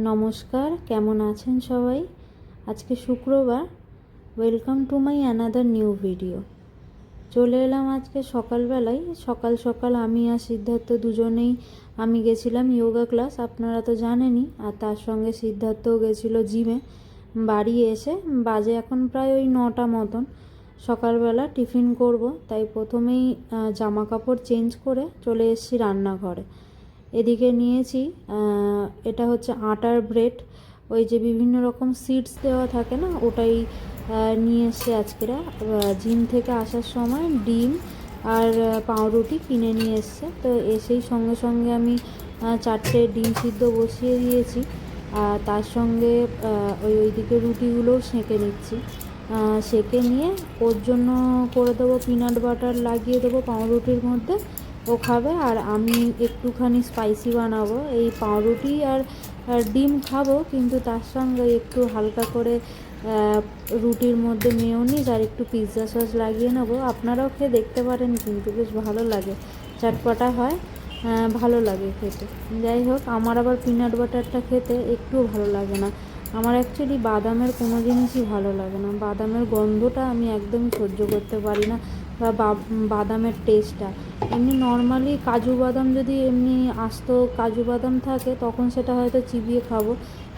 নমস্কার, কেমন আছেন সবাই? আজকে শুক্রবার। Welcome to my another new video. চলে এলাম আজকে সকালবেলায়। সকাল সকাল আমি আর সিদ্ধার্থ দুজনেই আমি গেছিলাম যোগা ক্লাস, আপনারা তো জানেনই। আর তার সঙ্গে সিদ্ধার্থও গেছিলো জিমে। বাড়ি এসে বাজে এখন প্রায় ওই 9টা মতন। সকালবেলা টিফিন করব, তাই প্রথমেই জামা কাপড় চেঞ্জ করে চলে এসেছি রান্নাঘরে। এদিকে নিয়েছি এটা হচ্ছে আটার ব্রেড, ওই যে বিভিন্ন রকম সিডস দেওয়া থাকে না, ওটাই নিয়ে এসছে আজকেরা। জিম থেকে আসার সময় ডিম আর পাউরুটি কিনে নিয়ে এসছে, তো এসেই সঙ্গে সঙ্গে আমি 4টে ডিম সিদ্ধ বসিয়ে দিয়েছি। আর তার সঙ্গে ওইদিকে রুটিগুলোও সেঁকে নিচ্ছি। সেঁকে নিয়ে ওর জন্য করে দেবো পিনাট বাটার, লাগিয়ে দেবো পাউরুটির মধ্যে, ও খাবে। আর আমি একটুখানি স্পাইসি বানাবো, এই পাউরুটি আর ডিম খাবো, কিন্তু তার সঙ্গে একটু হালকা করে রুটির মধ্যে মেয়োনিজ আর একটু পিৎজা সস লাগিয়ে নেবো। আপনারাও খেয়ে দেখতে পারেন, কিন্তু বেশ ভালো লাগে, চটপটা হয়, ভালো লাগে খেতে। যাই হোক, আমার আবার পিনাট বাটারটা খেতে একটুও ভালো লাগে না। আমার অ্যাকচুয়ালি বাদামের কোনো জিনিসই ভালো লাগে না। বাদামের গন্ধটা আমি একদমই সহ্য করতে পারি না, বা বাদামের টেস্টটা। এমনি নর্মালি কাজু বাদাম যদি এমনি আস্ত কাজু বাদাম থাকে তখন সেটা হয়তো চিবিয়ে খাবো,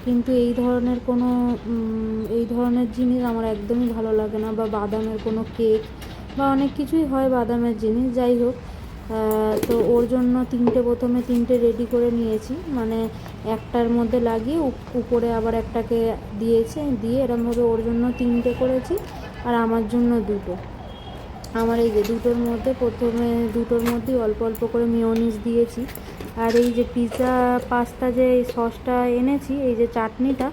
কিন্তু এই ধরনের জিনিস আমার একদমই ভালো লাগে না। বা বাদামের কোনো কেক বা অনেক কিছুই হয় বাদামের জিনিস। যাই হোক, তো ওর জন্য প্রথমে তিনটে রেডি করে নিয়েছি, মানে একটার মধ্যে লাগিয়ে উপরে আবার একটাকে দিয়ে এরমভাবে ওর জন্য 3টে করেছি, আর আমার জন্য 2টো। আমার এই যে দুটোর মধ্যেই অল্প অল্প করে মেয়োনিজ দিয়েছি। আর এই যে পিৎজা পাস্তা যে এই সসটা এনেছি, এই যে চাটনিটা,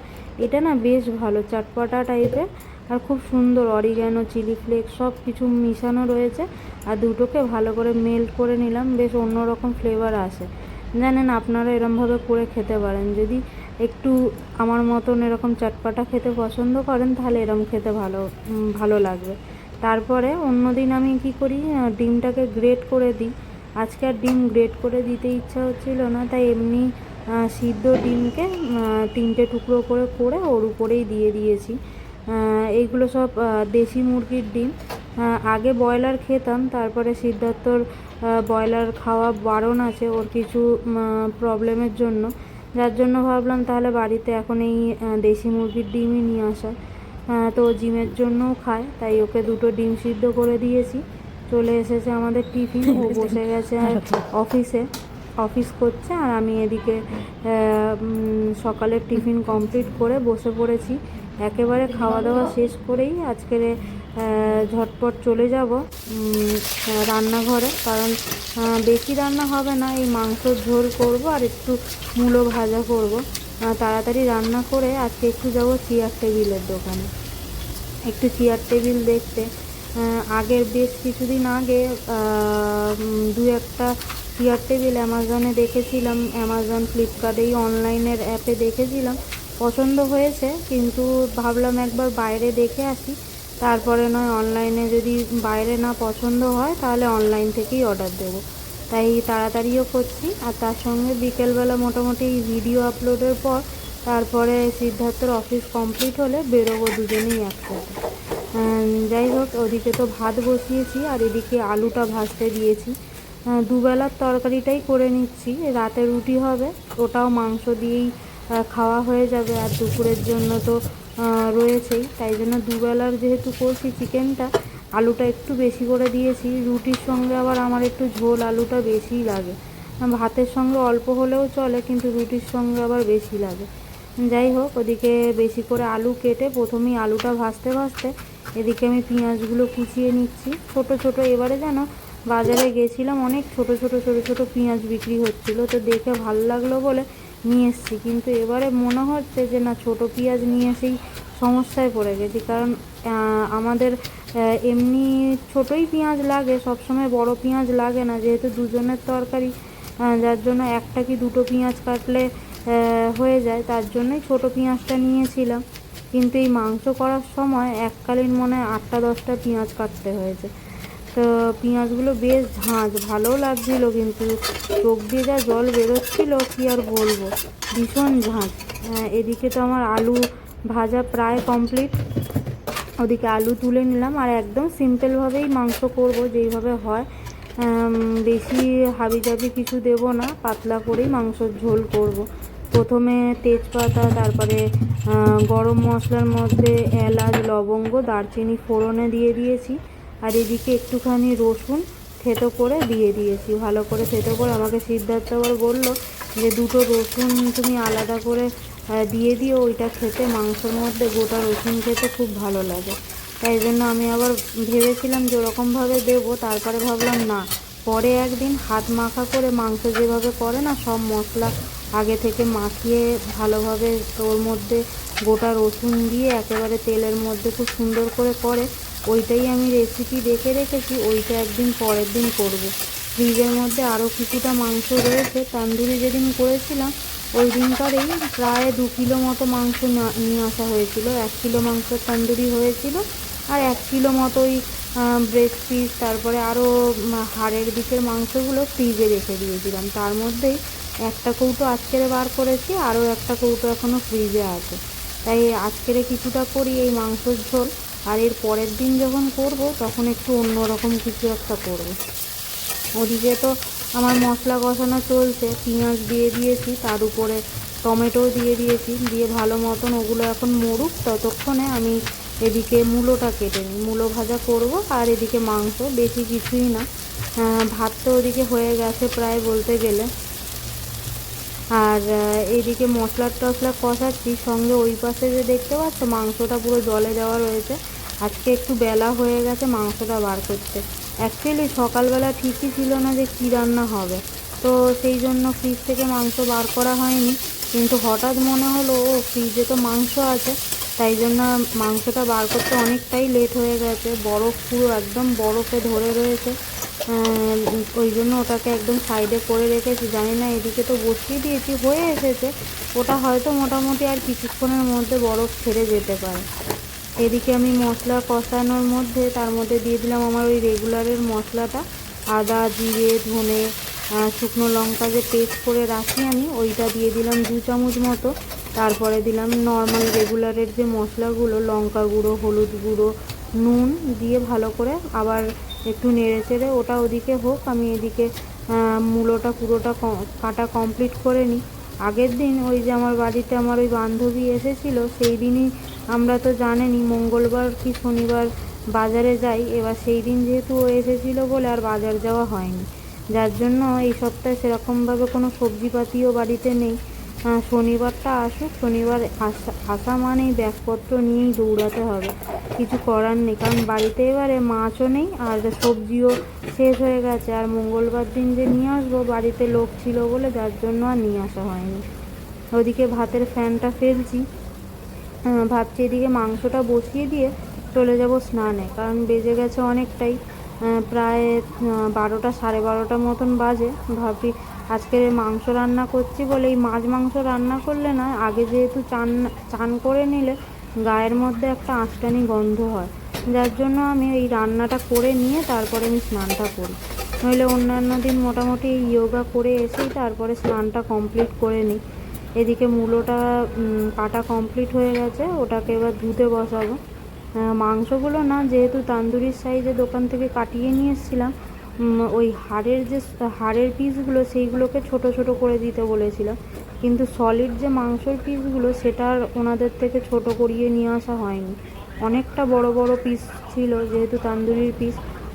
এটা না বেশ ভালো, চটপটা টাইপের, আর খুব সুন্দর। অরিগ্যানো, চিলি ফ্লেক্স সব কিছু মিশানো রয়েছে। আর দুটোকে ভালো করে মেল্ট করে নিলাম, বেশ অন্যরকম ফ্লেভার আসে। জানেন, আপনারা এরমভাবে করে খেতে পারেন। যদি একটু আমার মতন এরকম চটপটা খেতে পছন্দ করেন, তাহলে এরম খেতে ভালো লাগবে। তারপরে অন্যদিন আমি কি করি, ডিমটাকে গ্রেট করে দিই। আজকে আর ডিম গ্রেট করে দিতে ইচ্ছা হচ্ছিল না, তাই এমনি সিদ্ধ ডিমকে 3টে টুকরো করে ওর উপরেই দিয়ে দিয়েছি। এইগুলো সব দেশি মুরগির ডিম। আগে ব্রয়লার খেতাম, তারপরে সিদ্ধার্থর ব্রয়লার খাওয়া বারণ আছে ওর কিছু প্রবলেমের জন্য, যার জন্য ভাবলাম তাহলে বাড়িতে এখন এই দেশি মুরগির ডিমই নিয়ে আসা। তো জিমের জন্যও খায়, তাই ওকে 2টো ডিম সিদ্ধ করে দিয়েছি। চলে এসেছে আমাদের টিফিন, ও বসে গেছে অফিস করছে, আর আমি এদিকে সকালের টিফিন কমপ্লিট করে বসে পড়েছি। একেবারে খাওয়া দাওয়া শেষ করেই আজকের ঝটপট চলে যাব রান্নাঘরে, কারণ বেশি রান্না হবে না, এই মাংসর ঝোল করব আর একটু মূলো ভাজা করব। তাড়াতাড়ি রান্না করে আজকে একটু যাব চেয়ার টেবিলের দোকানে, একটু চেয়ার টেবিল দেখতে। আগের বেশ কিছুদিন আগে 2-1টা চেয়ার টেবিল অ্যামাজনে দেখেছিলাম, অ্যামাজন, ফ্লিপকার্ট, এই অনলাইনের অ্যাপে দেখেছিলাম, পছন্দ হয়েছে, কিন্তু ভাবলাম একবার বাইরে দেখে আসি, তারপরে নয় অনলাইনে যদি বাইরে না পছন্দ হয় তাহলে অনলাইন থেকেই অর্ডার দেবো। তাই তাড়াতাড়িও করছি। আর তার সঙ্গে বিকেলবেলা মোটামুটি ভিডিও আপলোডের পর তারপরে সিদ্ধার্থর অফিস কমপ্লিট হলে বেরোবো দুজনেই একসাথে। যাই হোক, ওদিকে তো ভাত বসিয়েছি, আর এদিকে আলুটা ভাজতে দিয়েছি। দুবেলার তরকারিটাই করে নিচ্ছি, রাতে রুটি হবে, ওটাও মাংস দিয়েই খাওয়া হয়ে যাবে। আর দুপুরের জন্য তো রয়েছেই, তাই জন্য দুবেলার যেহেতু করছি চিকেনটা, আলুটা একটু বেশি করে দিয়েছি। রুটির সঙ্গে আবার আমার একটু ঝোল আলুটা বেশিই লাগে, ভাতের সঙ্গে অল্প হলেও চলে, কিন্তু রুটির সঙ্গে আবার বেশি লাগে। যাই হোক, ওদিকে বেশি করে আলু কেটে প্রথমেই আলুটা ভাজতে ভাজতে এদিকে আমি পেঁয়াজগুলো কুচিয়ে নিচ্ছি ছোট ছোট। এবারে যেন বাজারে গেছিলাম, অনেক ছোট ছোট পেঁয়াজ বিক্রি হচ্ছিলো, তো দেখে ভালো লাগলো বলে নিয়ে এসেছি। কিন্তু এবারে মনে হচ্ছে যে না, ছোট পেঁয়াজ নিয়ে এসেই সমস্যায় পড়ে গেছি, কারণ আমাদের এমনি ছোটোই পেঁয়াজ লাগে, সবসময় বড় পেঁয়াজ লাগে না, যেহেতু দুজনের তরকারি, যার জন্য একটা কি দুটো পেঁয়াজ কাটলে হয়ে যায়, তার জন্যই ছোট পেঁয়াজটা নিয়েছিলাম। কিন্তু এই মাংস করার সময় এককালীন মনে হয় 8টা 10টা পেঁয়াজ কাটতে হয়েছে। তো পেঁয়াজগুলো বেশ ঝাঁঝ, ভালোও লাগছিলো, কিন্তু চোখ দিয়ে যা জল বেরোচ্ছিলো কি আর বলবো, ভীষণ ঝাঁঝ। এদিকে তো আমার আলু ভাজা প্রায় কমপ্লিট, ওদিকে আলু তুলে নিলাম। আর একদম সিম্পলভাবেই মাংস করব, যেইভাবে হয়, বেশি হাবিজাবি কিছু দেব না, পাতলা করেই মাংসর ঝোল করব। প্রথমে তেজপাতা, তারপরে গরম মশলার মধ্যে এলাচ, লবঙ্গ, দারচিনি ফোড়নে দিয়ে দিয়েছি। আর এদিকে একটুখানি রসুন থেতো করে দিয়ে দিয়েছি, ভালো করে থেতো করে। আমাকে সিদ্ধার্থ আবার বললো যে 2টো রসুন তুমি আলাদা করে দিয়ে দিও, ওইটা খেতে, মাংসের মধ্যে গোটা রসুন খেতে খুব ভালো লাগে। তাই জন্য আমি আবার ভেবেছিলাম যে ওরকমভাবে দেবো, তারপরে ভাবলাম না, পরে একদিন হাত মাখা করে মাংস যেভাবে করে না, সব মশলা আগে থেকে মাখিয়ে ভালোভাবে ওর মধ্যে গোটা রসুন দিয়ে একেবারে তেলের মধ্যে খুব সুন্দর করে করে, ওইটাই আমি রেসিপি দেখে রেখেছি, ওইটা একদিন পরের দিন করব। ফ্রিজের মধ্যে আরও কিছুটা মাংস রয়েছে, তান্দুরি যেদিন করেছিলাম ওই দিনকারেই প্রায় 2 কিলো মতো মাংস নিয়ে আসা হয়েছিল। 1 কিলো মাংসের তান্দুরি হয়েছিল, আর 1 কিলো মতোই ব্রেস্ট পিস, তারপরে আরও হাড়ের দিকের মাংসগুলো ফ্রিজে রেখে দিয়েছিলাম। তার মধ্যেই একটা কৌটো আজকেরে বার করেছি, আরও একটা কৌটো এখনও ফ্রিজে আছে। তাই আজকেরে কিছুটা করি এই মাংসের ঝোল, আর এর পরের দিন যখন করব তখন একটু অন্যরকম কিছু একটা করব। ওদিকে তো আমার মশলা কষানো চলছে, পেঁয়াজ দিয়ে দিয়েছি, তার উপরে টমেটোও দিয়ে দিয়েছি, দিয়ে ভালো মতন ওগুলো এখন মরুক, ততক্ষণে আমি এদিকে মূলোটা কেটে নিই, মূলো ভাজা করব। আর এদিকে মাংস, বেশি কিছুই না। ভাত তো ওদিকে হয়ে গেছে প্রায় বলতে গেলে। আর এইদিকে মশলা টশলা কষাচ্ছি, সঙ্গে ওই পাশে যে দেখতে পাচ্ছ মাংসটা পুরো জলে দেওয়া রয়েছে। আজকে একটু বেলা হয়ে গেছে মাংসটা বার করতে। অ্যাকচুয়ালি সকালবেলা ঠিকই ছিল না যে কী রান্না হবে, তো সেই জন্য ফ্রিজ থেকে মাংস বার করা হয়নি। কিন্তু হঠাৎ মনে হলো ও ফ্রিজে তো মাংস আছে, তাই জন্য মাংসটা বার করতে অনেকটাই লেট হয়ে গেছে। বরফ পুরো একদম বরফে ধরে রয়েছে, ওই জন্য ওটাকে একদম সাইডে করে রেখেছি। জানি না, এদিকে তো বসিয়ে দিয়েছি, হয়ে এসেছে, ওটা হয়তো মোটামুটি আর কিছুক্ষণের মধ্যে বরফ ছেড়ে যেতে পারে। এদিকে আমি মশলা কষানোর মধ্যে তার মধ্যে দিয়ে দিলাম আমার ওই রেগুলারের মশলাটা, আদা, জিরে, ধনে, শুকনো লঙ্কা যে পেস্ট করে রাখি আমি, ওইটা দিয়ে দিলাম 2 চামচ মতো। তারপরে দিলাম নর্মাল রেগুলারের যে মশলাগুলো, লঙ্কা গুঁড়ো, হলুদ গুঁড়ো, নুন দিয়ে ভালো করে আবার একটু নেড়ে চেড়ে ওটা ওদিকে হোক, আমি এদিকে মূলোটা পুরোটা কাটা কমপ্লিট করে নিই। আগের দিন ওই যে আমার বাড়িতে আমার ওই বান্ধবী এসেছিলো, সেই দিনই আমরা তো জানেনই মঙ্গলবার কি শনিবার বাজারে যাই। এবার সেই দিন যেহেতু ও এসেছিলো বলে আর বাজার যাওয়া হয়নি, যার জন্য এই সপ্তাহে সেরকমভাবে কোনো সবজিপাতিও বাড়িতে নেই। শনিবারটা আসুক, শনিবার আসা মানেই ব্যাগপত্র নিয়েই দৌড়াতে হবে, কিছু করার নেই। কারণ বাড়িতে এবারে মাছও নেই আর সবজিও শেষ হয়ে গেছে, আর মঙ্গলবার দিন যে নিয়ে আসবো বাড়িতে লোক ছিল বলে, যার জন্য আর নিয়ে আসা হয়নি। ওদিকে ভাতের ফ্যানটা ফেলছি, ভাবছি এদিকে মাংসটা বসিয়ে দিয়ে চলে যাব স্নানে, কারণ বেজে গেছে অনেকটাই, প্রায় 12টা 12:30 মতন বাজে। ভাবছি আজকের মাংস রান্না করছি বলে, এই মাছ রান্না করলে না, আগে যেহেতু চান করে নিলে গায়ের মধ্যে একটা আঁচটানি গন্ধ হয়, যার জন্য আমি এই রান্নাটা করে নিয়ে তারপরে আমি স্নানটা করি। নইলে অন্যান্য দিন মোটামুটি যোগা করে এসেই তারপরে স্নানটা কমপ্লিট করে নিই। এদিকে মূলোটা কাটা কমপ্লিট হয়ে গেছে, ওটাকে এবার ধুতে বসাবো। মাংসগুলো না, যেহেতু তান্দুরির সাইজে দোকান থেকে কাটিয়ে নিয়ে এসেছিলাম, ওই হাড়ের পিসগুলো সেইগুলোকে ছোট ছোট করে দিতে বলেছিলাম, কিন্তু সলিড যে মাংসের পিসগুলো সেটা আর ওনাদের থেকে ছোট করিয়ে নিয়ে আসা হয়নি। অনেকটা বড় বড় পিস ছিল যেহেতু তান্দুরির পিস,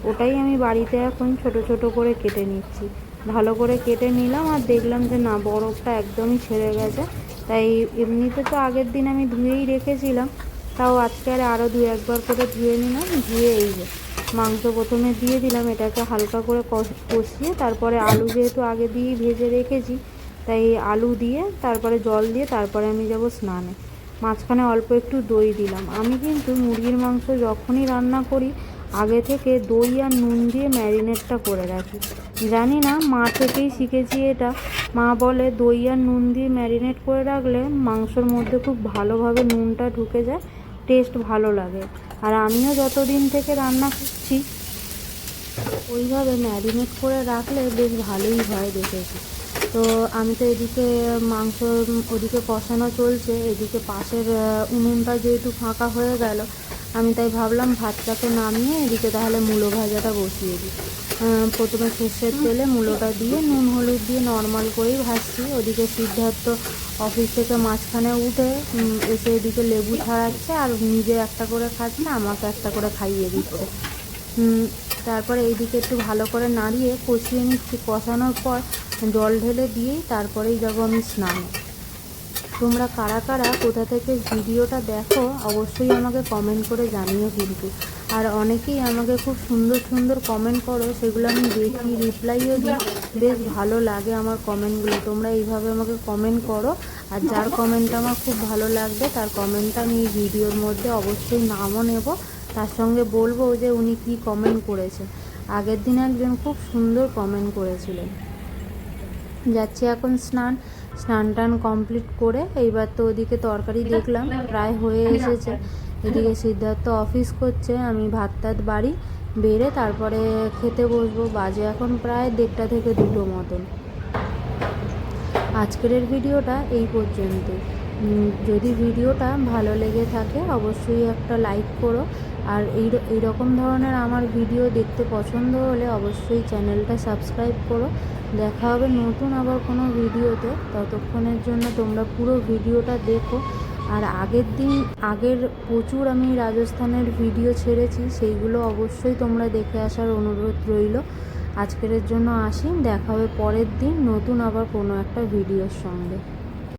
ওটাই আমি বাড়িতে এখন ছোট ছোট করে কেটে নিচ্ছি। ভালো করে কেটে নিলাম, আর দেখলাম যে না, বরফটা একদমই ছেড়ে গেছে। তাই এমনিতে তো আগের দিন আমি ধুয়েই রেখেছিলাম, তাও আজকে আরও 2-1 বার করে ধুয়ে নিলাম। ধুয়ে এই যে মাংস প্রথমে দিয়ে দিলাম, এটাকে হালকা করে কষিয়ে, তারপরে আলু যেহেতু আগে দিয়েই ভেজে রেখেছি, তাই আলু দিয়ে তারপরে জল দিয়ে তারপরে আমি যাব স্নানে। মাঝখানে অল্প একটু দই দিলাম। আমি কিন্তু মুরগির মাংস যখনই রান্না করি আগে থেকে দই আর নুন দিয়ে ম্যারিনেটটা করে রাখি। জানি না, মা থেকেই শিখেছি এটা। মা বলে দই আর নুন দিয়ে ম্যারিনেট করে রাখলে মাংসর মধ্যে খুব ভালোভাবে নুনটা ঢুকে যায়, টেস্ট ভালো লাগে। আর আমিও যতদিন থেকে রান্না করছি ওইভাবে ম্যারিনেট করে রাখলে বেশ ভালোই হয় দেখেছি। তো আমি তো এদিকে মাংস ওদিকে কষানো চলছে, এদিকে পাশের উনুনটা যেহেতু ফাঁকা হয়ে গেল, আমি তাই ভাবলাম ভাতটাকে নামিয়ে এদিকে তাহলে মূলো ভাজাটা বসিয়ে দিই। প্রথমে সর্ষের তেলে মূলোটা দিয়ে নুন হলুদ দিয়ে নর্মাল করেই ভাজছি। ওদিকে সিদ্ধার্থ অফিস থেকে মাঝখানে উঠে এসে এদিকে লেবু ছাড়াচ্ছে আর নিজে একটা করে খাচ্ছে, আমাকে একটা করে খাইয়ে দিচ্ছে। তারপরে এইদিকে একটু ভালো করে নাড়িয়ে কষিয়ে নিচ্ছি। কষানোর পর জল ঢেলে দিয়েই তারপরেই যাবো আমি স্নানে। তোমরা কারা কারা কোথা থেকে ভিডিওটা দেখো অবশ্যই আমাকে কমেন্ট করে জানিও কিন্তু। আর অনেকেই আমাকে খুব সুন্দর সুন্দর কমেন্ট করো, সেগুলো আমি দেখি, রিপ্লাইও দিই। বেশ ভালো লাগে আমার কমেন্টগুলো। তোমরা এইভাবে আমাকে কমেন্ট করো, আর যার কমেন্টটা আমার খুব ভালো লাগবে তার কমেন্টটা আমি এই ভিডিওর মধ্যে অবশ্যই নামও নেব, তার সঙ্গে বলবো যে উনি কী কমেন্ট করেছে। আগের দিন একজন খুব সুন্দর কমেন্ট করেছিলেন। যাচ্ছি এখন স্নান টান কমপ্লিট করে। এইবার তো ওদিকে তরকারি দেখলাম প্রায় হয়ে এসেছে। এদিকে সিদ্ধার্থ অফিস করছে, আমি ভাত টাত বাড়ি বেড়ে তারপরে খেতে বসবো। বাজে এখন প্রায় 1:30 থেকে 2 মতন। আজকের ভিডিওটা এই পর্যন্ত। যদি ভিডিওটা ভালো লেগে থাকে অবশ্যই একটা লাইক করো, আর এই রকম ধরনের আমার ভিডিও দেখতে পছন্দ হলে অবশ্যই চ্যানেলটা সাবস্ক্রাইব করো। দেখা হবে নতুন আবার কোনো ভিডিওতে, ততক্ষণের জন্য তোমরা পুরো ভিডিওটা দেখো। আর আগের প্রচুর আমি রাজস্থানের ভিডিও ছেড়েছি, সেইগুলো অবশ্যই তোমরা দেখে আসার অনুরোধ রইল। আজকের জন্য আসি, দেখা হবে পরের দিন নতুন আবার কোনো একটা ভিডিওর সঙ্গে।